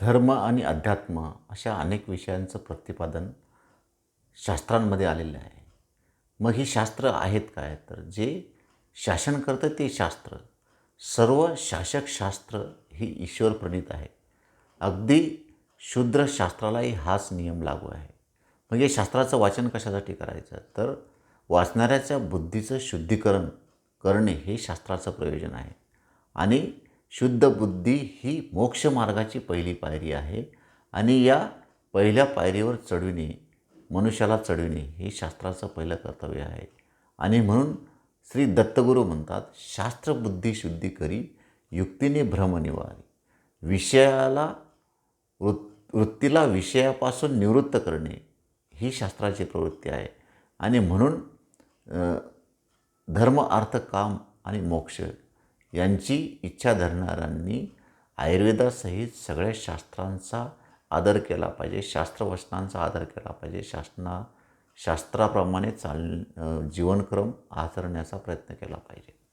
धर्म आणि अध्यात्म अशा अनेक विषयांचं प्रतिपादन शास्त्रांमध्ये आलेलं आहे. मग ही शास्त्र आहेत काय? तर जे शासन करतं ते शास्त्र. सर्व शासक शास्त्र ही ईश्वरप्रणीत आहे. अगदी शूद्र शास्त्रालाही हाच नियम लागू आहे. मग या शास्त्राचं वाचन कशासाठी करायचं? तर वाचणाऱ्याच्या बुद्धीचं शुद्धीकरण करणे हे शास्त्राचं प्रयोजन आहे. आणि शुद्ध बुद्धी ही मोक्षमार्गाची पहिली पायरी आहे आणि या पहिल्या पायरीवर चढविणे, मनुष्याला चढविणे हे शास्त्राचं पहिलं कर्तव्य आहे. आणि म्हणून श्री दत्तगुरू म्हणतात, शास्त्र बुद्धी शुद्धी करी, युक्तीने भ्रम निवारी. विषयाला वृत्तीला विषयापासून निवृत्त करणे ही शास्त्राची प्रवृत्ती आहे. आणि म्हणून धर्म अर्थ काम आणि मोक्ष यांची इच्छा धरणाऱ्यांनी आयुर्वेदासहित सगळ्या शास्त्रांचा आदर केला पाहिजे, शास्त्रवचनांचा आदर केला पाहिजे, शास्त्राप्रमाणे जीवनक्रम आचरण्याचा प्रयत्न केला पाहिजे.